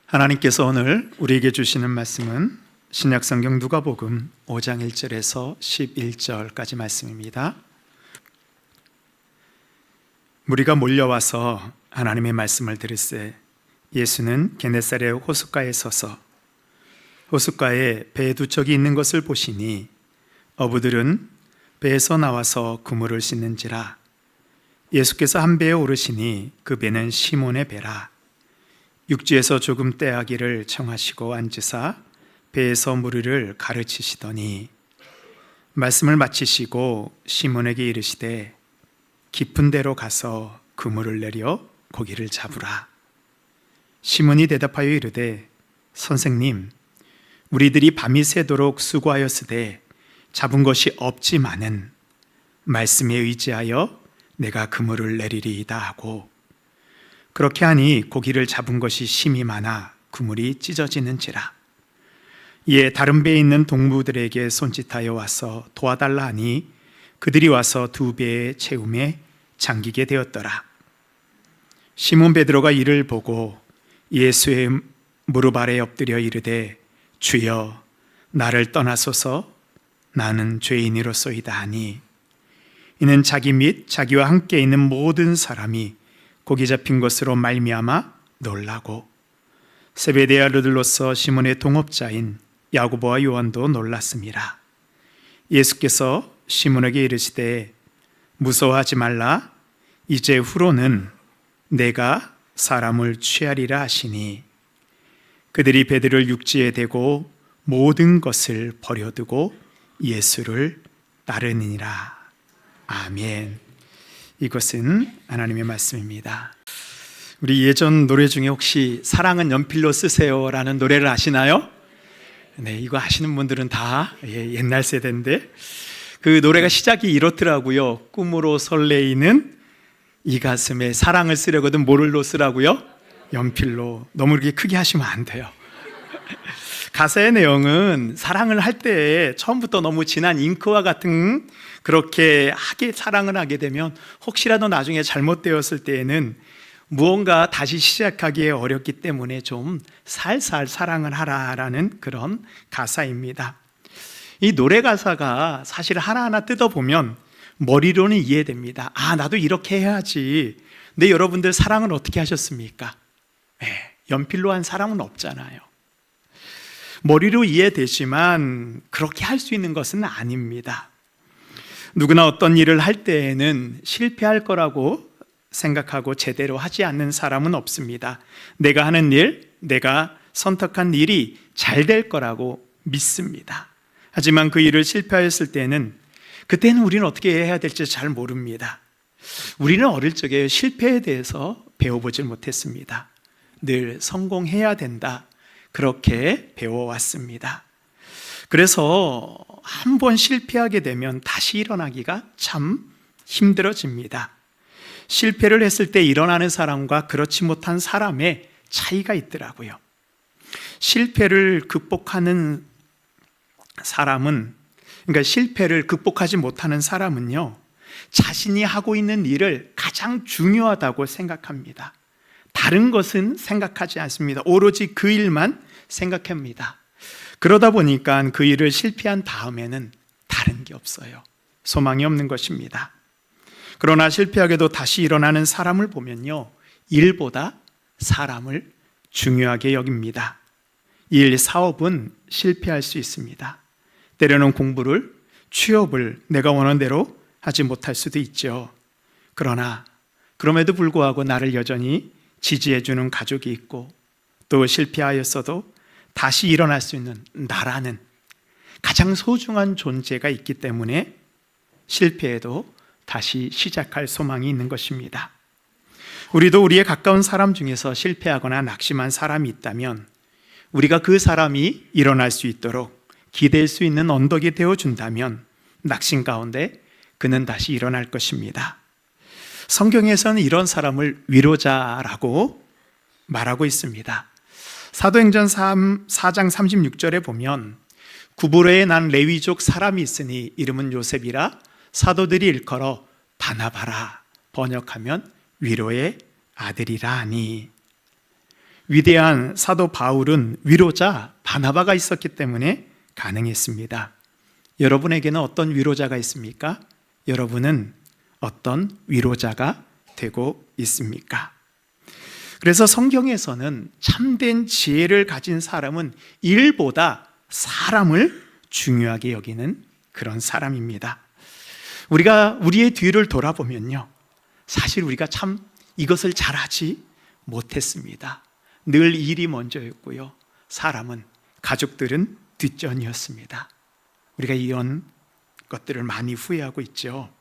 하나님께서 오늘 우리에게 주시는 말씀은 신약성경 누가복음 5장 1절에서 11절까지 말씀입니다. 무리가 몰려와서 하나님의 말씀을 들을새 예수는 게네사렛 호숫가에 서서 호숫가에 배 두 척이 있는 것을 보시니 어부들은 배에서 나와서 그물을 씻는지라. 예수께서 한 배에 오르시니 그 배는 시몬의 배라. 육지에서 조금 떼하기를 청하시고 앉으사 배에서 무리를 가르치시더니 말씀을 마치시고 시몬에게 이르시되 깊은 데로 가서 그물을 내려 고기를 잡으라. 시몬이 대답하여 이르되 선생님, 우리들이 밤이 새도록 수고하였으되 잡은 것이 없지만은 말씀에 의지하여 내가 그물을 내리리이다 하고, 그렇게 하니 고기를 잡은 것이 심히 많아 그물이 찢어지는지라. 이에 다른 배에 있는 동무들에게 손짓하여 와서 도와달라 하니 그들이 와서 두 배의 채움에 잠기게 되었더라. 시몬 베드로가 이를 보고 예수의 무릎 아래 엎드려 이르되 주여, 나를 떠나소서, 나는 죄인이로소이다 하니, 이는 자기 및 자기와 함께 있는 모든 사람이 고기 잡힌 것으로 말미암아 놀라고 세베대의 아들로서 시몬의 동업자인 야고보와 요한도 놀랐습니다. 예수께서 시몬에게 이르시되 무서워하지 말라, 이제 후로는 내가 사람을 취하리라 하시니, 그들이 배들을 육지에 대고 모든 것을 버려두고 예수를 따르니라. 아멘. 이것은 하나님의 말씀입니다. 우리 예전 노래 중에 혹시 사랑은 연필로 쓰세요라는 노래를 아시나요? 네, 이거 아시는 분들은 다 옛날 세대인데, 그 노래가 시작이 이렇더라고요. 꿈으로 설레이는 이 가슴에 사랑을 쓰려거든 뭐를로 쓰라고요? 연필로. 너무 이렇게 크게 하시면 안 돼요. 가사의 내용은 사랑을 할 때 처음부터 너무 진한 잉크와 같은 그렇게 사랑을 하게 되면 혹시라도 나중에 잘못되었을 때에는 무언가 다시 시작하기에 어렵기 때문에 좀 살살 사랑을 하라라는 그런 가사입니다. 이 노래 가사가 사실 하나하나 뜯어보면 머리로는 이해됩니다. 아, 나도 이렇게 해야지. 근데 여러분들 사랑은 어떻게 하셨습니까? 연필로 한 사람은 없잖아요. 머리로 이해되지만 그렇게 할 수 있는 것은 아닙니다. 누구나 어떤 일을 할 때에는 실패할 거라고 생각하고 제대로 하지 않는 사람은 없습니다. 내가 하는 일, 내가 선택한 일이 잘 될 거라고 믿습니다. 하지만 그 일을 실패하였을 때는 그때는 우리는 어떻게 해야 될지 잘 모릅니다. 우리는 어릴 적에 실패에 대해서 배워보질 못했습니다. 늘 성공해야 된다, 그렇게 배워왔습니다. 그래서 한번 실패하게 되면 다시 일어나기가 참 힘들어집니다. 실패를 했을 때 일어나는 사람과 그렇지 못한 사람의 차이가 있더라고요. 실패를 극복하는 사람은, 그러니까 실패를 극복하지 못하는 사람은요, 자신이 하고 있는 일을 가장 중요하다고 생각합니다. 다른 것은 생각하지 않습니다. 오로지 그 일만 생각합니다. 그러다 보니까 그 일을 실패한 다음에는 다른 게 없어요. 소망이 없는 것입니다. 그러나 실패하게도 다시 일어나는 사람을 보면요, 일보다 사람을 중요하게 여깁니다. 일, 사업은 실패할 수 있습니다. 때로는 공부를, 취업을 내가 원하는 대로 하지 못할 수도 있죠. 그러나 그럼에도 불구하고 나를 여전히 지지해주는 가족이 있고, 또 실패하였어도 다시 일어날 수 있는 나라는 가장 소중한 존재가 있기 때문에 실패해도 다시 시작할 소망이 있는 것입니다. 우리도 우리의 가까운 사람 중에서 실패하거나 낙심한 사람이 있다면 우리가 그 사람이 일어날 수 있도록 기댈 수 있는 언덕이 되어준다면 낙심 가운데 그는 다시 일어날 것입니다. 성경에서는 이런 사람을 위로자라고 말하고 있습니다. 사도행전 4장 36절에 보면 구브로에 난 레위족 사람이 있으니 이름은 요셉이라 사도들이 일컬어 바나바라, 번역하면 위로의 아들이라 하니, 위대한 사도 바울은 위로자 바나바가 있었기 때문에 가능했습니다. 여러분에게는 어떤 위로자가 있습니까? 여러분은 어떤 위로자가 되고 있습니까? 그래서 성경에서는 참된 지혜를 가진 사람은 일보다 사람을 중요하게 여기는 그런 사람입니다. 우리가 우리의 뒤를 돌아보면요, 사실 우리가 참 이것을 잘하지 못했습니다. 늘 일이 먼저였고요, 사람은, 가족들은 뒷전이었습니다. 우리가 이런 것들을 많이 후회하고 있죠.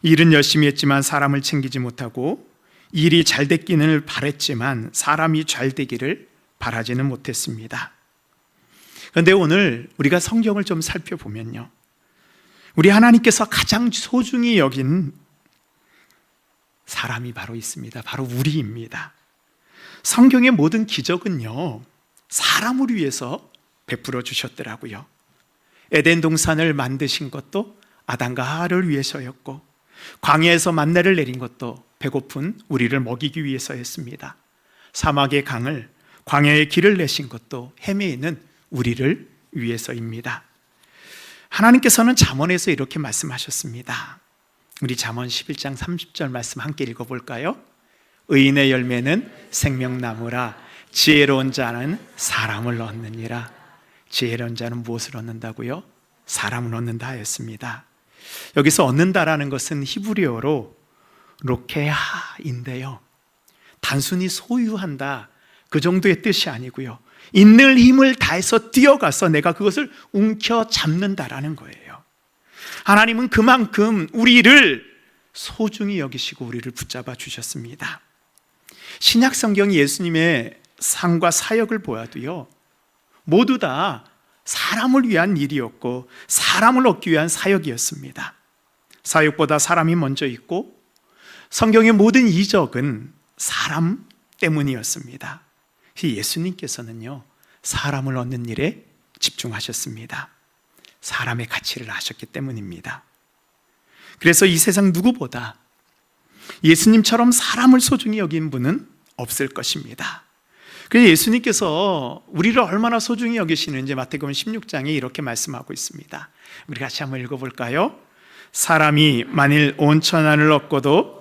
일은 열심히 했지만 사람을 챙기지 못하고, 일이 잘 됐기를 바랬지만 사람이 잘 되기를 바라지는 못했습니다. 그런데 오늘 우리가 성경을 좀 살펴보면요, 우리 하나님께서 가장 소중히 여긴 사람이 바로 있습니다. 바로 우리입니다. 성경의 모든 기적은요, 사람을 위해서 베풀어 주셨더라고요. 에덴 동산을 만드신 것도 아담과 하와를 위해서였고, 광야에서 만나를 내린 것도 배고픈 우리를 먹이기 위해서였습니다. 사막의 강을, 광야의 길을 내신 것도 헤매이는 우리를 위해서입니다. 하나님께서는 잠언에서 이렇게 말씀하셨습니다. 우리 잠언 11장 30절 말씀 함께 읽어볼까요? 의인의 열매는 생명나무라, 지혜로운 자는 사람을 얻느니라. 지혜로운 자는 무엇을 얻는다고요? 사람을 얻는다 하였습니다. 여기서 얻는다라는 것은 히브리어로 로케하인데요, 단순히 소유한다 그 정도의 뜻이 아니고요, 있는 힘을 다해서 뛰어가서 내가 그것을 움켜잡는다라는 거예요. 하나님은 그만큼 우리를 소중히 여기시고 우리를 붙잡아 주셨습니다. 신약 성경 예수님의 삶과 사역을 보아도요, 모두 다 사람을 위한 일이었고 사람을 얻기 위한 사역이었습니다. 사역보다 사람이 먼저 있고, 성경의 모든 이적은 사람 때문이었습니다. 예수님께서는요, 사람을 얻는 일에 집중하셨습니다. 사람의 가치를 아셨기 때문입니다. 그래서 이 세상 누구보다 예수님처럼 사람을 소중히 여긴 분은 없을 것입니다. 그래서 예수님께서 우리를 얼마나 소중히 여기시는지 마태복음 16장에 이렇게 말씀하고 있습니다. 우리 같이 한번 읽어볼까요? 사람이 만일 온 천하를 얻고도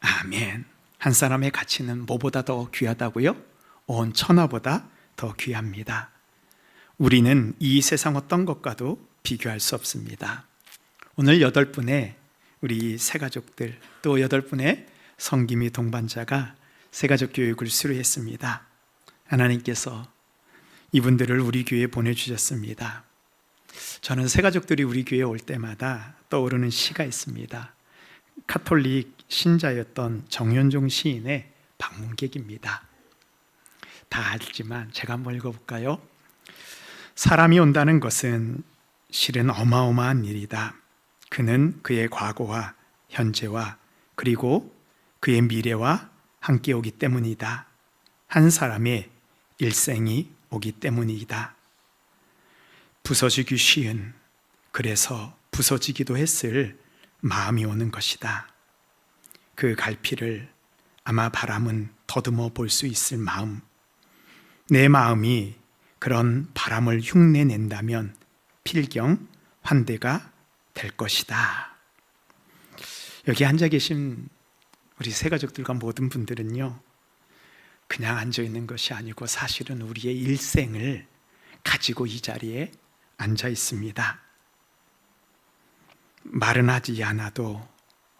아멘. 한 사람의 가치는 뭐보다 더 귀하다고요? 온 천하보다 더 귀합니다. 우리는 이 세상 어떤 것과도 비교할 수 없습니다. 오늘 8분의 우리 새가족들, 또 8분의 성김이 동반자가 새가족 교육을 수료했습니다. 하나님께서 이분들을 우리 교회에 보내주셨습니다. 저는 새가족들이 우리 교회에 올 때마다 떠오르는 시가 있습니다. 카톨릭 신자였던 정현종 시인의 방문객입니다. 다 알지만 제가 한번 읽어볼까요? 사람이 온다는 것은 실은 어마어마한 일이다. 그는 그의 과거와 현재와 그리고 그의 미래와 함께 오기 때문이다. 한 사람의 일생이 오기 때문이다. 부서지기 쉬운, 그래서 부서지기도 했을 마음이 오는 것이다. 그 갈피를 아마 바람은 더듬어 볼 수 있을 마음, 내 마음이 그런 바람을 흉내낸다면 필경 환대가 될 것이다. 여기 앉아 계신 우리 새가족들과 모든 분들은요, 그냥 앉아 있는 것이 아니고 사실은 우리의 일생을 가지고 이 자리에 앉아 있습니다. 말은 하지 않아도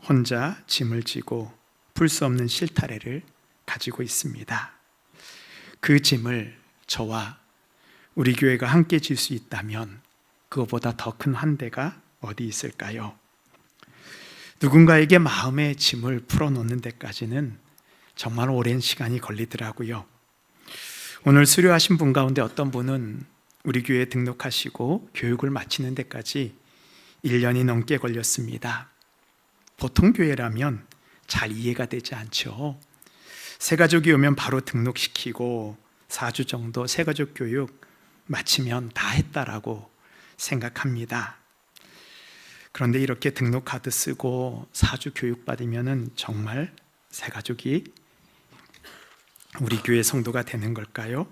혼자 짐을 지고 풀 수 없는 실타래를 가지고 있습니다. 그 짐을 저와 우리 교회가 함께 질 수 있다면 그것보다 더 큰 환대가 어디 있을까요? 누군가에게 마음의 짐을 풀어놓는 데까지는 정말 오랜 시간이 걸리더라고요. 오늘 수료하신 분 가운데 어떤 분은 우리 교회에 등록하시고 교육을 마치는 데까지 1년이 넘게 걸렸습니다. 보통 교회라면 잘 이해가 되지 않죠. 새가족이 오면 바로 등록시키고 4주 정도 새가족 교육 마치면 다 했다라고 생각합니다. 그런데 이렇게 등록카드 쓰고 사주 교육받으면 정말 새 가족이 우리 교회 성도가 되는 걸까요?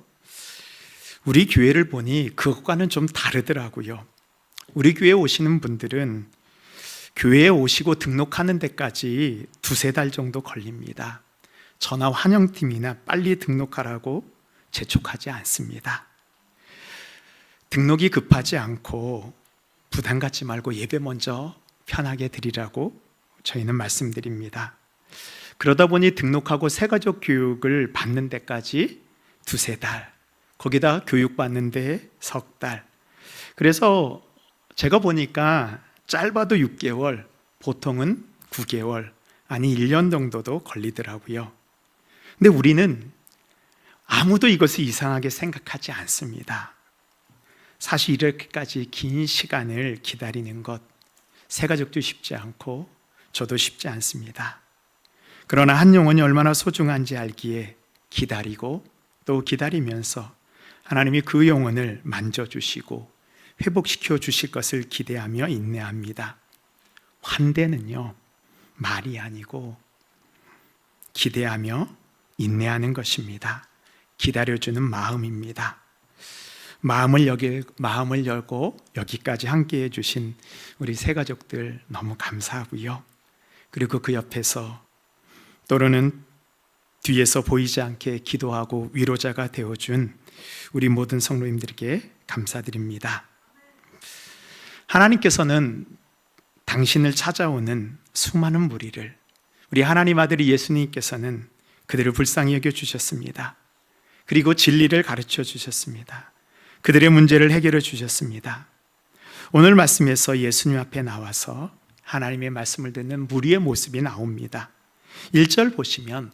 우리 교회를 보니 그것과는 좀 다르더라고요. 우리 교회에 오시는 분들은 교회에 오시고 등록하는 데까지 2-3달 정도 걸립니다. 전화 환영팀이나 빨리 등록하라고 재촉하지 않습니다. 등록이 급하지 않고 부담 갖지 말고 예배 먼저 편하게 드리라고 저희는 말씀드립니다. 그러다 보니 등록하고 새가족 교육을 받는 데까지 2-3달, 거기다 교육받는 데 3달. 그래서 제가 보니까 짧아도 6개월, 보통은 9개월, 아니 1년 정도도 걸리더라고요. 근데 우리는 아무도 이것을 이상하게 생각하지 않습니다. 사실 이렇게까지 긴 시간을 기다리는 것, 새가족도 쉽지 않고 저도 쉽지 않습니다. 그러나 한 영혼이 얼마나 소중한지 알기에 기다리고 또 기다리면서 하나님이 그 영혼을 만져주시고 회복시켜 주실 것을 기대하며 인내합니다. 환대는요, 말이 아니고 기대하며 인내하는 것입니다. 기다려주는 마음입니다. 마음을 열고 여기까지 함께 해주신 우리 새가족들 너무 감사하고요. 그리고 그 옆에서 또는 뒤에서 보이지 않게 기도하고 위로자가 되어준 우리 모든 성도님들에게 감사드립니다. 하나님께서는 당신을 찾아오는 수많은 무리를, 우리 하나님 아들이 예수님께서는 그들을 불쌍히 여겨주셨습니다. 그리고 진리를 가르쳐 주셨습니다. 그들의 문제를 해결해 주셨습니다. 오늘 말씀에서 예수님 앞에 나와서 하나님의 말씀을 듣는 무리의 모습이 나옵니다. 1절 보시면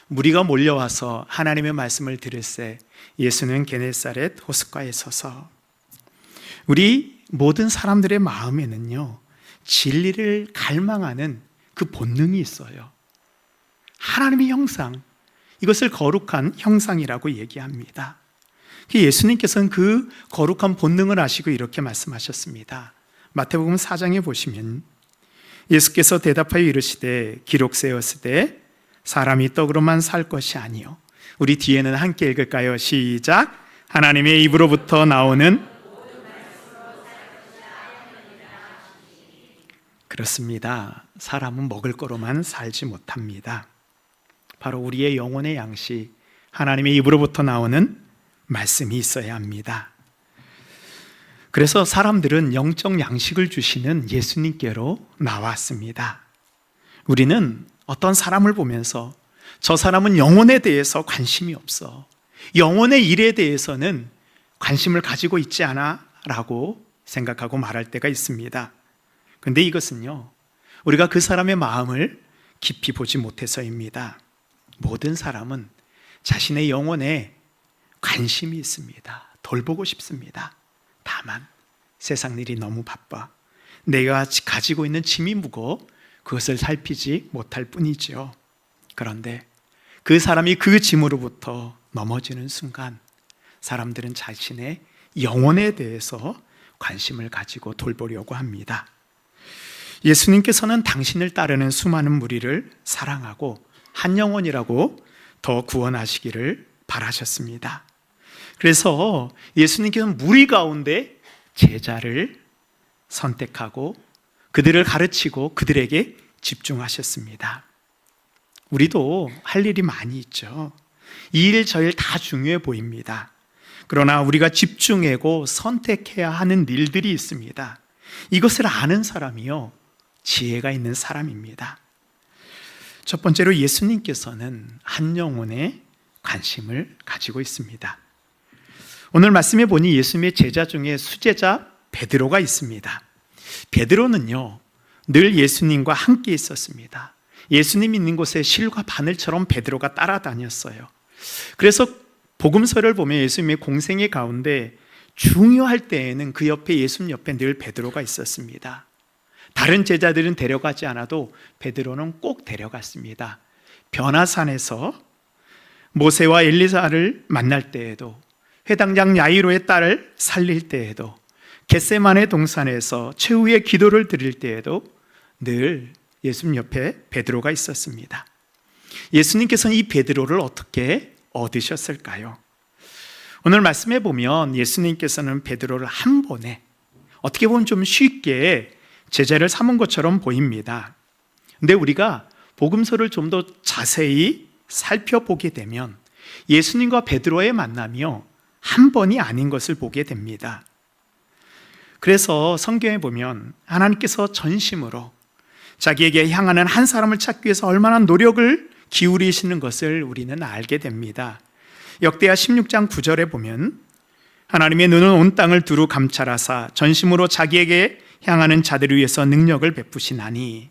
무리가 몰려와서 하나님의 말씀을 들을새 예수는 게네사렛 호숫가에 서서, 우리 모든 사람들의 마음에는요, 진리를 갈망하는 그 본능이 있어요. 하나님의 형상, 이것을 거룩한 형상이라고 얘기합니다. 예수님께서는 그 거룩한 본능을 아시고 이렇게 말씀하셨습니다. 마태복음 4장에 보시면 예수께서 대답하여 이르시되 기록되었으되 사람이 떡으로만 살 것이 아니요, 우리 뒤에는 함께 읽을까요? 시작. 하나님의 입으로부터 나오는, 그렇습니다. 사람은 먹을 거로만 살지 못합니다. 바로 우리의 영혼의 양식, 하나님의 입으로부터 나오는 말씀이 있어야 합니다. 그래서 사람들은 영적 양식을 주시는 예수님께로 나왔습니다. 우리는 어떤 사람을 보면서 저 사람은 영혼에 대해서 관심이 없어, 영혼의 일에 대해서는 관심을 가지고 있지 않아 라고 생각하고 말할 때가 있습니다. 그런데 이것은요, 우리가 그 사람의 마음을 깊이 보지 못해서입니다. 모든 사람은 자신의 영혼에 관심이 있습니다. 돌보고 싶습니다. 다만 세상 일이 너무 바빠 내가 가지고 있는 짐이 무거워 그것을 살피지 못할 뿐이죠. 그런데 그 사람이 그 짐으로부터 넘어지는 순간 사람들은 자신의 영혼에 대해서 관심을 가지고 돌보려고 합니다. 예수님께서는 당신을 따르는 수많은 무리를 사랑하고 한 영혼이라고 더 구원하시기를 바라셨습니다. 그래서 예수님께서는 무리 가운데 제자를 선택하고 그들을 가르치고 그들에게 집중하셨습니다. 우리도 할 일이 많이 있죠. 이 일 저 일 다 중요해 보입니다. 그러나 우리가 집중하고 선택해야 하는 일들이 있습니다. 이것을 아는 사람이요, 지혜가 있는 사람입니다. 첫 번째로 예수님께서는 한 영혼에 관심을 가지고 있습니다. 오늘 말씀에 보니 예수님의 제자 중에 수제자 베드로가 있습니다. 베드로는요, 늘 예수님과 함께 있었습니다. 예수님 있는 곳에 실과 바늘처럼 베드로가 따라다녔어요. 그래서 복음서를 보면 예수님의 공생의 가운데 중요할 때에는 그 옆에, 예수님 옆에 늘 베드로가 있었습니다. 다른 제자들은 데려가지 않아도 베드로는 꼭 데려갔습니다. 변화산에서 모세와 엘리사를 만날 때에도, 회당장 야이로의 딸을 살릴 때에도, 겟세마네 동산에서 최후의 기도를 드릴 때에도 늘 예수님 옆에 베드로가 있었습니다. 예수님께서는 이 베드로를 어떻게 얻으셨을까요? 오늘 말씀해 보면 예수님께서는 베드로를 한 번에 어떻게 보면 좀 쉽게 제자를 삼은 것처럼 보입니다. 근데 우리가 복음서를 좀 더 자세히 살펴보게 되면 예수님과 베드로의 만남이요, 한 번이 아닌 것을 보게 됩니다. 그래서 성경에 보면 하나님께서 전심으로 자기에게 향하는 한 사람을 찾기 위해서 얼마나 노력을 기울이시는 것을 우리는 알게 됩니다. 역대하 16장 9절에 보면 하나님의 눈은 온 땅을 두루 감찰하사 전심으로 자기에게 향하는 자들을 위해서 능력을 베푸시나니,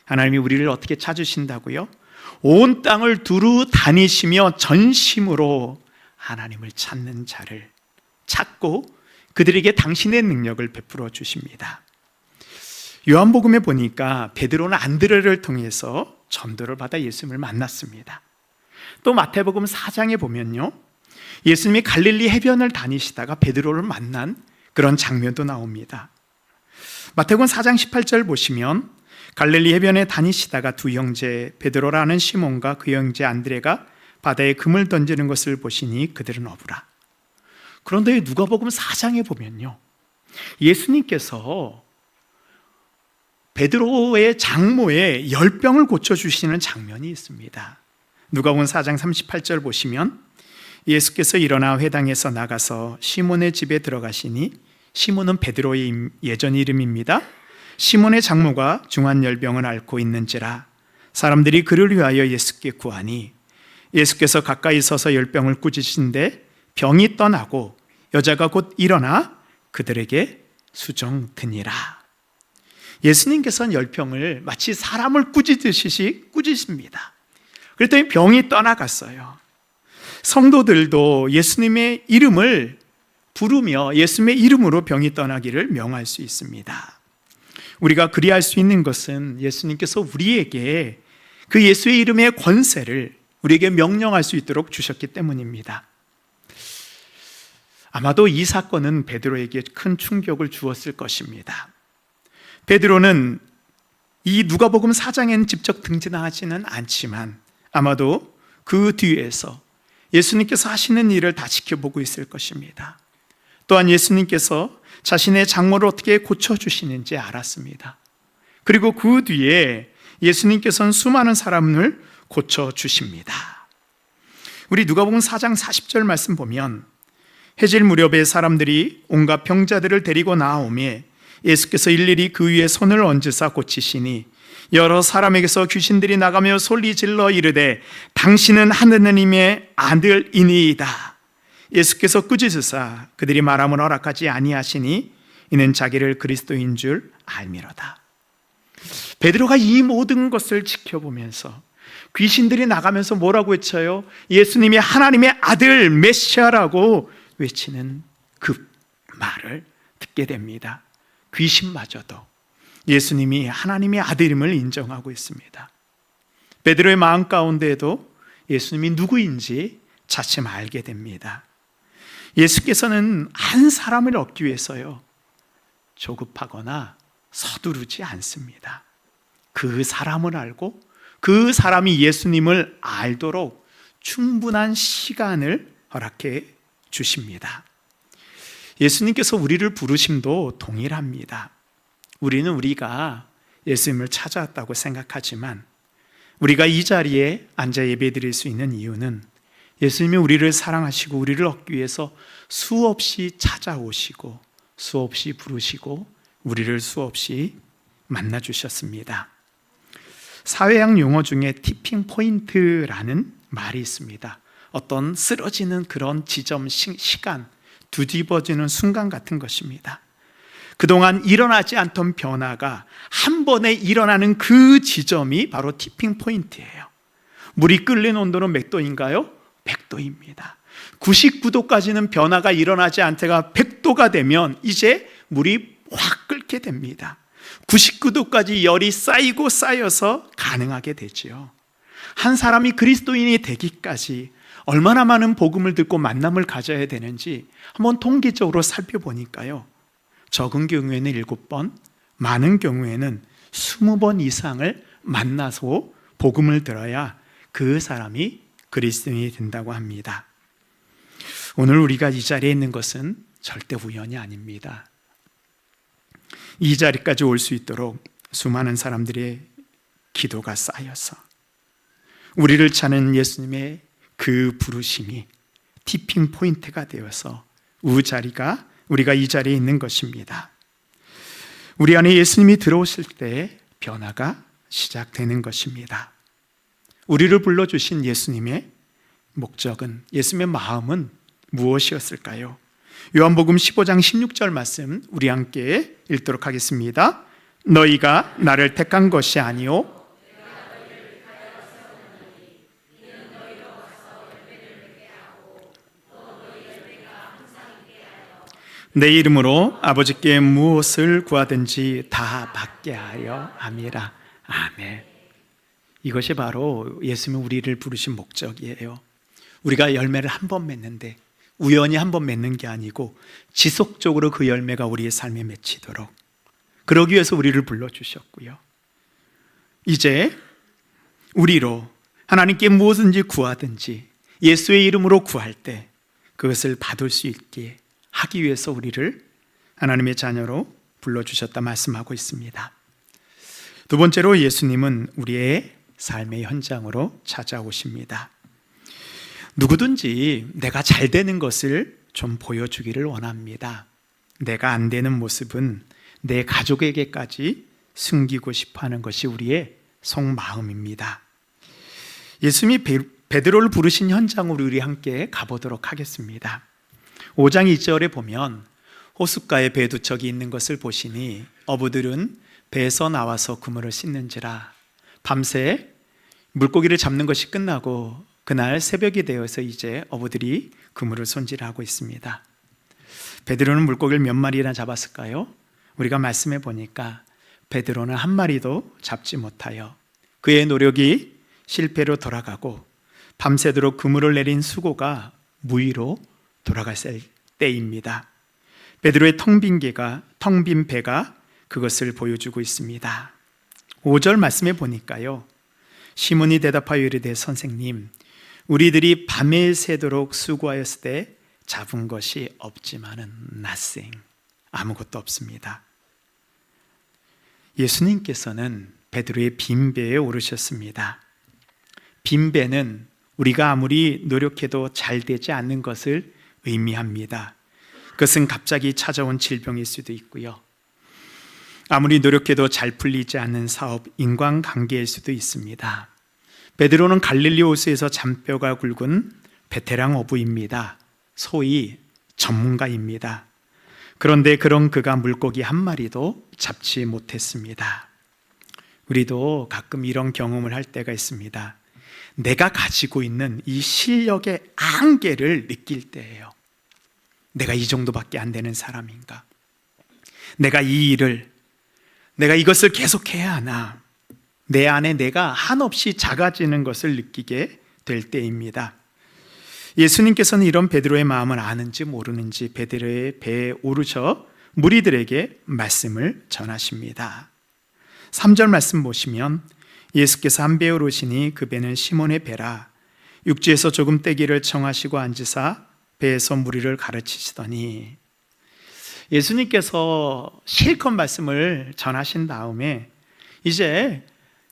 하나님이 우리를 어떻게 찾으신다고요? 온 땅을 두루 다니시며 전심으로 하나님을 찾는 자를 찾고 그들에게 당신의 능력을 베풀어 주십니다. 요한복음에 보니까 베드로는 안드레를 통해서 전도를 받아 예수님을 만났습니다. 또 마태복음 4장에 보면요, 예수님이 갈릴리 해변을 다니시다가 베드로를 만난 그런 장면도 나옵니다. 마태복음 4장 18절 보시면 갈릴리 해변에 다니시다가 두 형제 베드로라는 시몬과 그 형제 안드레가 바다에 금을 던지는 것을 보시니 그들은 어부라. 그런데 누가복음 4장에 보면요, 예수님께서 베드로의 장모의 열병을 고쳐주시는 장면이 있습니다. 누가복음 4장 38절 보시면 예수께서 일어나 회당에서 나가서 시몬의 집에 들어가시니, 시몬은 베드로의 예전 이름입니다. 시몬의 장모가 중한 열병을 앓고 있는지라 사람들이 그를 위하여 예수께 구하니, 예수께서 가까이 서서 열병을 꾸짖으신데 병이 떠나고 여자가 곧 일어나 그들에게 수종드니라. 예수님께서는 열병을 마치 사람을 꾸짖듯이 꾸짖습니다. 그랬더니 병이 떠나갔어요. 성도들도 예수님의 이름을 부르며 예수님의 이름으로 병이 떠나기를 명할 수 있습니다. 우리가 그리할 수 있는 것은 예수님께서 우리에게 그 예수의 이름의 권세를 우리에게 명령할 수 있도록 주셨기 때문입니다. 아마도 이 사건은 베드로에게 큰 충격을 주었을 것입니다. 베드로는 이 누가복음 4장에는 직접 등장하지는 않지만 아마도 그 뒤에서 예수님께서 하시는 일을 다 지켜보고 있을 것입니다. 또한 예수님께서 자신의 장모를 어떻게 고쳐주시는지 알았습니다. 그리고 그 뒤에 예수님께서는 수많은 사람을 고쳐주십니다. 우리 누가복음 4장 40절 말씀 보면 해질 무렵에 사람들이 온갖 병자들을 데리고 나오매 예수께서 일일이 그 위에 손을 얹으사 고치시니 여러 사람에게서 귀신들이 나가며 소리 질러 이르되 당신은 하느님의 아들이니이다. 예수께서 꾸짖으사 그들이 말함을 허락하지 아니하시니 이는 자기를 그리스도인 줄 알미로다. 베드로가 이 모든 것을 지켜보면서 귀신들이 나가면서 뭐라고 외쳐요? 예수님이 하나님의 아들 메시아라고 외치는 그 말을 듣게 됩니다. 귀신마저도 예수님이 하나님의 아들임을 인정하고 있습니다. 베드로의 마음 가운데에도 예수님이 누구인지 차츰 알게 됩니다. 예수께서는 한 사람을 얻기 위해서요, 조급하거나 서두르지 않습니다. 그 사람을 알고 그 사람이 예수님을 알도록 충분한 시간을 허락해 주십니다. 예수님께서 우리를 부르심도 동일합니다. 우리는 우리가 예수님을 찾아왔다고 생각하지만 우리가 이 자리에 앉아 예배드릴 수 있는 이유는 예수님이 우리를 사랑하시고 우리를 얻기 위해서 수없이 찾아오시고 수없이 부르시고 우리를 수없이 만나주셨습니다. 사회학 용어 중에 티핑 포인트라는 말이 있습니다. 어떤 쓰러지는 그런 지점, 시간, 뒤집어지는 순간 같은 것입니다. 그동안 일어나지 않던 변화가 한 번에 일어나는 그 지점이 바로 티핑 포인트예요. 물이 끓는 온도는 몇 도인가요? 100도입니다. 99도까지는 변화가 일어나지 않다가 100도가 되면 이제 물이 확 끓게 됩니다. 99도까지 열이 쌓이고 쌓여서 가능하게 되지요. 한 사람이 그리스도인이 되기까지 얼마나 많은 복음을 듣고 만남을 가져야 되는지 한번 통계적으로 살펴보니까요, 적은 경우에는 7번, 많은 경우에는 20번 이상을 만나서 복음을 들어야 그 사람이 그리스도인이 된다고 합니다. 오늘 우리가 이 자리에 있는 것은 절대 우연이 아닙니다. 이 자리까지 올 수 있도록 수많은 사람들의 기도가 쌓여서 우리를 찾는 예수님의 그 부르심이 티핑 포인트가 되어서 우리가 이 자리에 있는 것입니다. 우리 안에 예수님이 들어오실 때 변화가 시작되는 것입니다. 우리를 불러주신 예수님의 목적은, 예수님의 마음은 무엇이었을까요? 요한복음 15장 16절 말씀 우리 함께 읽도록 하겠습니다. 너희가 나를 택한 것이 아니요 내 이름으로 아버지께 무엇을 구하든지 다 받게 하려 함이라. 아멘. 이것이 바로 예수님이 우리를 부르신 목적이에요. 우리가 열매를 한 번 맺는데 우연히 한 번 맺는 게 아니고 지속적으로 그 열매가 우리의 삶에 맺히도록, 그러기 위해서 우리를 불러주셨고요. 이제 우리로 하나님께 무엇든지 구하든지 예수의 이름으로 구할 때 그것을 받을 수 있게 하기 위해서 우리를 하나님의 자녀로 불러주셨다 말씀하고 있습니다. 두 번째로 예수님은 우리의 삶의 현장으로 찾아오십니다. 누구든지 내가 잘 되는 것을 좀 보여주기를 원합니다. 내가 안 되는 모습은 내 가족에게까지 숨기고 싶어하는 것이 우리의 속마음입니다. 예수님이 베드로를 부르신 현장으로 우리 함께 가보도록 하겠습니다. 5장 2절에 보면 호숫가에 배 두 척이 있는 것을 보시니 어부들은 배에서 나와서 그물을 씻는지라. 밤새 물고기를 잡는 것이 끝나고 그날 새벽이 되어서 이제 어부들이 그물을 손질하고 있습니다. 베드로는 물고기를 몇 마리나 잡았을까요? 우리가 말씀해 보니까 베드로는 한 마리도 잡지 못하여 그의 노력이 실패로 돌아가고 밤새도록 그물을 내린 수고가 무의로 돌아갔을 때입니다. 베드로의 텅 빈 배가 그것을 보여주고 있습니다. 5절 말씀해 보니까요, 시몬이 대답하여 이르되 선생님, 우리들이 밤에 새도록 수고하였을 때 잡은 것이 없지만은 nothing, 아무것도 없습니다. 예수님께서는 베드로의 빈 배에 오르셨습니다. 빈 배는 우리가 아무리 노력해도 잘 되지 않는 것을 의미합니다. 그것은 갑자기 찾아온 질병일 수도 있고요, 아무리 노력해도 잘 풀리지 않는 사업, 인간관계일 수도 있습니다. 베드로는 갈릴리 호수에서 잔뼈가 굵은 베테랑 어부입니다. 소위 전문가입니다. 그런데 그런 그가 물고기 한 마리도 잡지 못했습니다. 우리도 가끔 이런 경험을 할 때가 있습니다. 내가 가지고 있는 이 실력의 한계를 느낄 때예요. 내가 이 정도밖에 안 되는 사람인가? 내가 이것을 계속해야 하나? 내 안에 내가 한없이 작아지는 것을 느끼게 될 때입니다. 예수님께서는 이런 베드로의 마음을 아는지 모르는지 베드로의 배에 오르셔 무리들에게 말씀을 전하십니다. 3절 말씀 보시면 예수께서 한 배에 오르시니 그 배는 시몬의 배라. 육지에서 조금 떼기를 청하시고 앉으사 배에서 무리를 가르치시더니, 예수님께서 실컷 말씀을 전하신 다음에 이제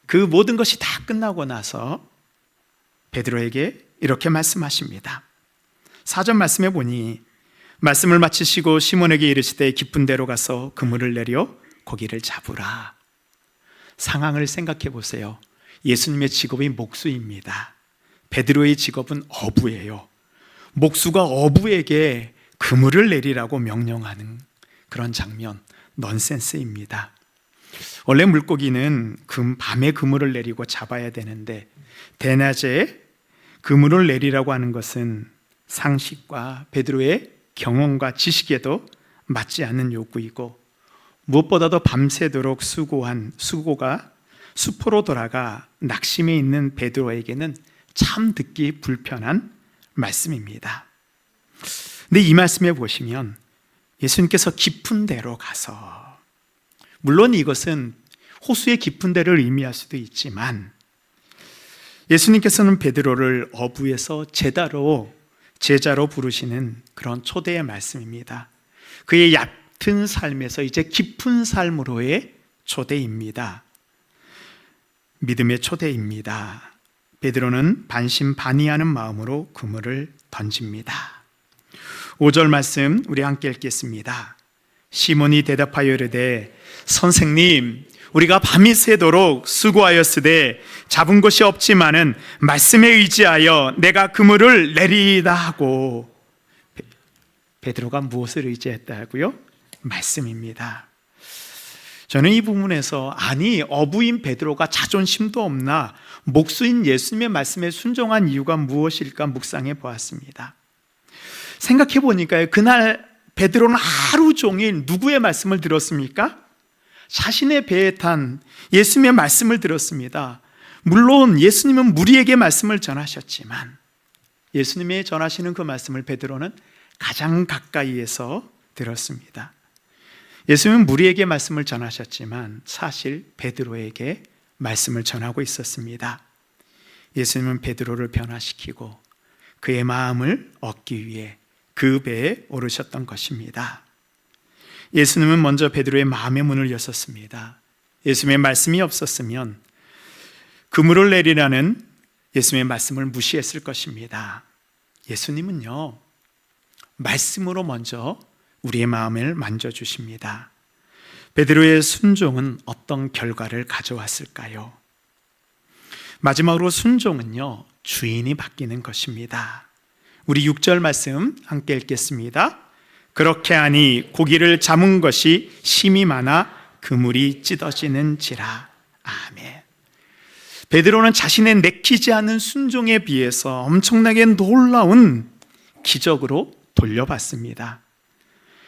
그 모든 것이 다 끝나고 나서 베드로에게 이렇게 말씀하십니다. 4절 말씀해 보니 말씀을 마치시고 시몬에게 이르시되 깊은 데로 가서 그물을 내려 고기를 잡으라. 상황을 생각해 보세요. 예수님의 직업이 목수입니다. 베드로의 직업은 어부예요. 목수가 어부에게 그물을 내리라고 명령하는 그런 장면, 넌센스입니다. 원래 물고기는 밤에 그물을 내리고 잡아야 되는데 대낮에 그물을 내리라고 하는 것은 상식과 베드로의 경험과 지식에도 맞지 않는 요구이고, 무엇보다도 밤새도록 수고가 수포로 돌아가 낙심해 있는 베드로에게는 참 듣기 불편한 말씀입니다. 근데 이 말씀에 보시면 예수님께서 깊은 데로 가서, 물론 이것은 호수의 깊은 데를 의미할 수도 있지만 예수님께서는 베드로를 어부에서 제자로 부르시는 그런 초대의 말씀입니다. 그의 얕은 삶에서 이제 깊은 삶으로의 초대입니다. 믿음의 초대입니다. 베드로는 반신반의하는 마음으로 그물을 던집니다. 5절 말씀 우리 함께 읽겠습니다. 시몬이 대답하여 이르되 선생님, 우리가 밤이 새도록 수고하였으되 잡은 것이 없지만은 말씀에 의지하여 내가 그물을 내리다 하고. 베드로가 무엇을 의지했다고요? 말씀입니다. 저는 이 부분에서 아니 어부인 베드로가 자존심도 없나 목수인 예수님의 말씀에 순종한 이유가 무엇일까 묵상해 보았습니다. 생각해 보니까요, 그날 베드로는 하루 종일 누구의 말씀을 들었습니까? 자신의 배에 탄 예수님의 말씀을 들었습니다. 물론 예수님은 무리에게 말씀을 전하셨지만 예수님의 전하시는 그 말씀을 베드로는 가장 가까이에서 들었습니다. 예수님은 무리에게 말씀을 전하셨지만 사실 베드로에게 말씀을 전하고 있었습니다. 예수님은 베드로를 변화시키고 그의 마음을 얻기 위해 그 배에 오르셨던 것입니다. 예수님은 먼저 베드로의 마음의 문을 여셨습니다. 예수님의 말씀이 없었으면 그물을 내리라는 예수님의 말씀을 무시했을 것입니다. 예수님은요, 말씀으로 먼저 우리의 마음을 만져주십니다. 베드로의 순종은 어떤 결과를 가져왔을까요? 마지막으로 순종은요, 주인이 바뀌는 것입니다. 우리 6절 말씀 함께 읽겠습니다. 그렇게 하니 고기를 잡은 것이 심이 많아 그물이 찢어지는지라. 아멘. 베드로는 자신의 내키지 않은 순종에 비해서 엄청나게 놀라운 기적으로 돌려받습니다.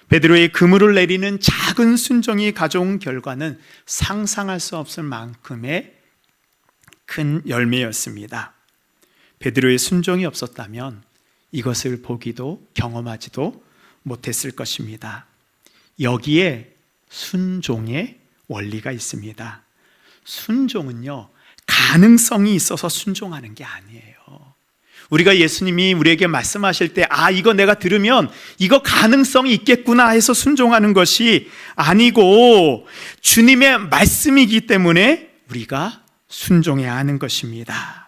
베드로의 그물을 내리는 작은 순종이 가져온 결과는 상상할 수 없을 만큼의 큰 열매였습니다. 베드로의 순종이 없었다면 이것을 보기도 경험하지도 못했을 것입니다. 여기에 순종의 원리가 있습니다. 순종은요, 가능성이 있어서 순종하는 게 아니에요. 우리가 예수님이 우리에게 말씀하실 때 이거 내가 들으면 이거 가능성이 있겠구나 해서 순종하는 것이 아니고 주님의 말씀이기 때문에 우리가 순종해야 하는 것입니다.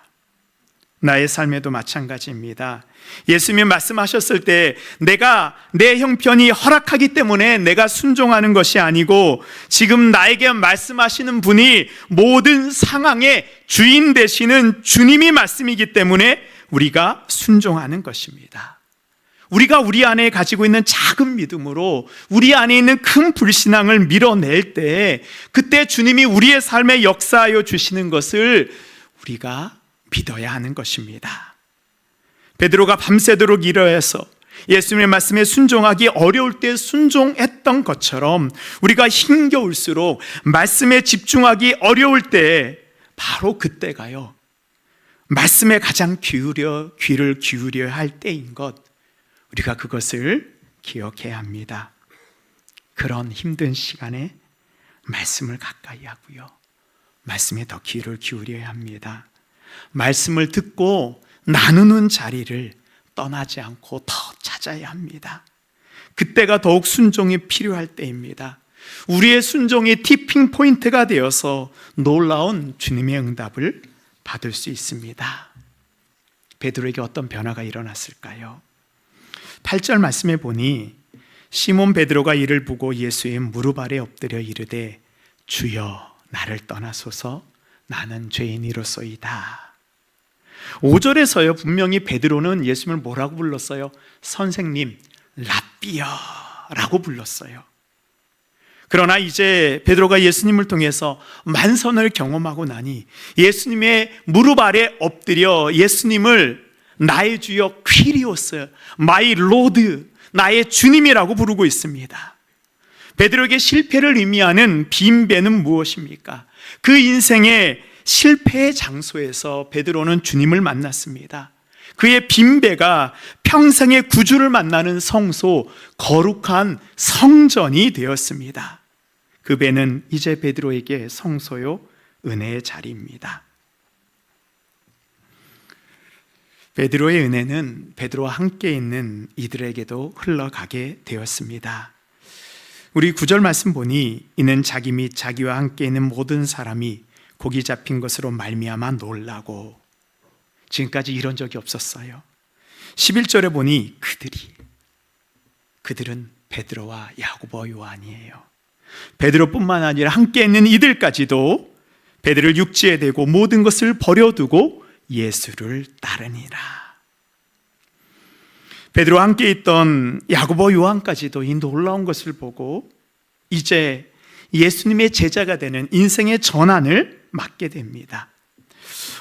나의 삶에도 마찬가지입니다. 예수님이 말씀하셨을 때 내가 내 형편이 허락하기 때문에 내가 순종하는 것이 아니고 지금 나에게 말씀하시는 분이 모든 상황의 주인 되시는 주님이 말씀이기 때문에 우리가 순종하는 것입니다. 우리가 우리 안에 가지고 있는 작은 믿음으로 우리 안에 있는 큰 불신앙을 밀어낼 때 그때 주님이 우리의 삶에 역사하여 주시는 것을 우리가 믿어야 하는 것입니다. 베드로가 밤새도록 일어서 예수님의 말씀에 순종하기 어려울 때 순종했던 것처럼 우리가 힘겨울수록 말씀에 집중하기 어려울 때 바로 그때가요, 말씀에 가장 귀를 기울여야 할 때인 것, 우리가 그것을 기억해야 합니다. 그런 힘든 시간에 말씀을 가까이 하고요, 말씀에 더 귀를 기울여야 합니다. 말씀을 듣고 나누는 자리를 떠나지 않고 더 찾아야 합니다. 그때가 더욱 순종이 필요할 때입니다. 우리의 순종이 티핑 포인트가 되어서 놀라운 주님의 응답을 받을 수 있습니다. 베드로에게 어떤 변화가 일어났을까요? 8절 말씀에 보니 시몬 베드로가 이를 보고 예수의 무릎 아래 엎드려 이르되 주여 나를 떠나소서 나는 죄인이로소이다. 5절에서요, 분명히 베드로는 예수님을 뭐라고 불렀어요? 선생님, 랍비여라고 불렀어요. 그러나 이제 베드로가 예수님을 통해서 만선을 경험하고 나니 예수님의 무릎 아래 엎드려 예수님을 나의 주여 퀴리오스, 마이 로드, 나의 주님이라고 부르고 있습니다. 베드로에게 실패를 의미하는 빈배는 무엇입니까? 그 인생의 실패의 장소에서 베드로는 주님을 만났습니다. 그의 빈배가 평생의 구주를 만나는 성소, 거룩한 성전이 되었습니다. 그 배는 이제 베드로에게 성소요 은혜의 자리입니다. 베드로의 은혜는 베드로와 함께 있는 이들에게도 흘러가게 되었습니다. 우리 9절 말씀 보니 이는 자기 및 자기와 함께 있는 모든 사람이 고기 잡힌 것으로 말미암아 놀라고. 지금까지 이런 적이 없었어요. 11절에 보니 그들은 베드로와 야고보, 요한이에요. 베드로뿐만 아니라 함께 있는 이들까지도 베드로를 육지에 대고 모든 것을 버려두고 예수를 따르니라. 베드로와 함께 있던 야고보, 요한까지도 이 놀라운 것을 보고 이제 예수님의 제자가 되는 인생의 전환을 맞게 됩니다.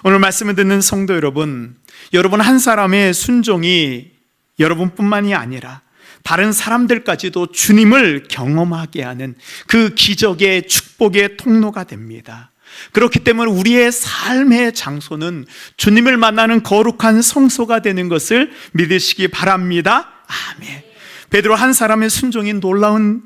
오늘 말씀을 듣는 성도 여러분, 여러분 한 사람의 순종이 여러분뿐만이 아니라 다른 사람들까지도 주님을 경험하게 하는 그 기적의 축복의 통로가 됩니다. 그렇기 때문에 우리의 삶의 장소는 주님을 만나는 거룩한 성소가 되는 것을 믿으시기 바랍니다. 아멘. 베드로 한 사람의 순종이 놀라운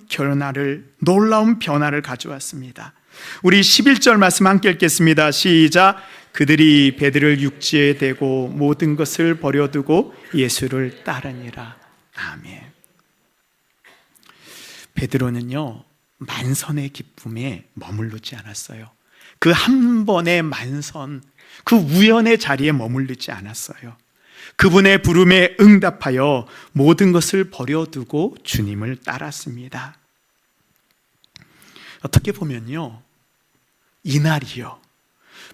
변화를 가져왔습니다. 우리 11절 말씀 함께 읽겠습니다. 시작. 그들이 베드로를 육지에 대고 모든 것을 버려두고 예수를 따르니라. 아멘. 베드로는요, 만선의 기쁨에 머무르지 않았어요. 그 한 번의 만선, 그 우연의 자리에 머무르지 않았어요. 그분의 부름에 응답하여 모든 것을 버려두고 주님을 따랐습니다. 어떻게 보면요, 이날이요,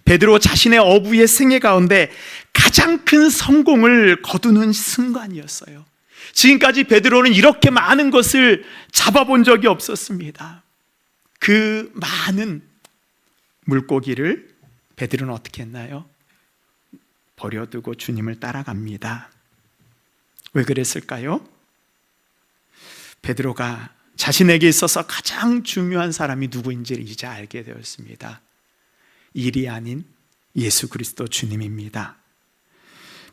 베드로 자신의 어부의 생애 가운데 가장 큰 성공을 거두는 순간이었어요. 지금까지 베드로는 이렇게 많은 것을 잡아본 적이 없었습니다. 그 많은 물고기를 베드로는 어떻게 했나요? 버려두고 주님을 따라갑니다. 왜 그랬을까요? 베드로가 자신에게 있어서 가장 중요한 사람이 누구인지를 이제 알게 되었습니다. 일이 아닌 예수 그리스도 주님입니다.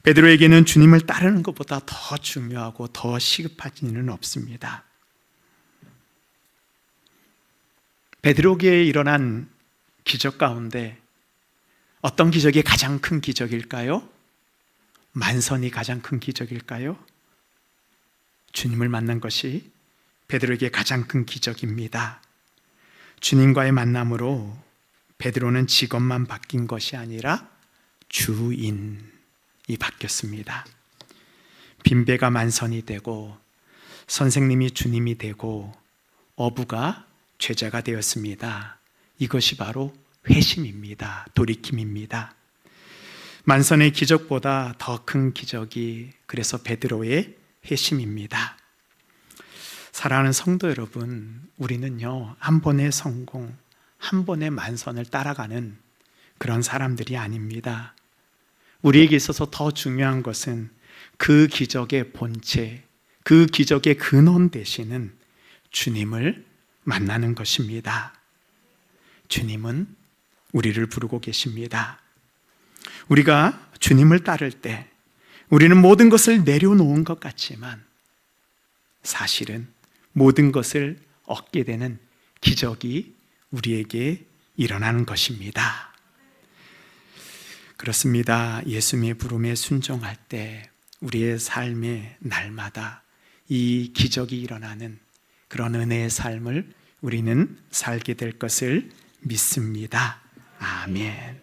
베드로에게는 주님을 따르는 것보다 더 중요하고 더 시급한 일은 없습니다. 베드로에게 일어난 기적 가운데 어떤 기적이 가장 큰 기적일까요? 만선이 가장 큰 기적일까요? 주님을 만난 것이 베드로에게 가장 큰 기적입니다. 주님과의 만남으로 베드로는 직업만 바뀐 것이 아니라 주인이 바뀌었습니다. 빈배가 만선이 되고 선생님이 주님이 되고 어부가 제자가 되었습니다. 이것이 바로 회심입니다. 돌이킴입니다. 만선의 기적보다 더 큰 기적이 그래서 베드로의 회심입니다. 사랑하는 성도 여러분, 우리는요, 한 번의 성공, 한 번의 만선을 따라가는 그런 사람들이 아닙니다. 우리에게 있어서 더 중요한 것은 그 기적의 본체, 그 기적의 근원 되시는 주님을 만나는 것입니다. 주님은 우리를 부르고 계십니다. 우리가 주님을 따를 때 우리는 모든 것을 내려놓은 것 같지만 사실은 모든 것을 얻게 되는 기적이 우리에게 일어나는 것입니다. 그렇습니다. 예수님의 부름에 순종할 때 우리의 삶의 날마다 이 기적이 일어나는 그런 은혜의 삶을 우리는 살게 될 것을 믿습니다. 아멘.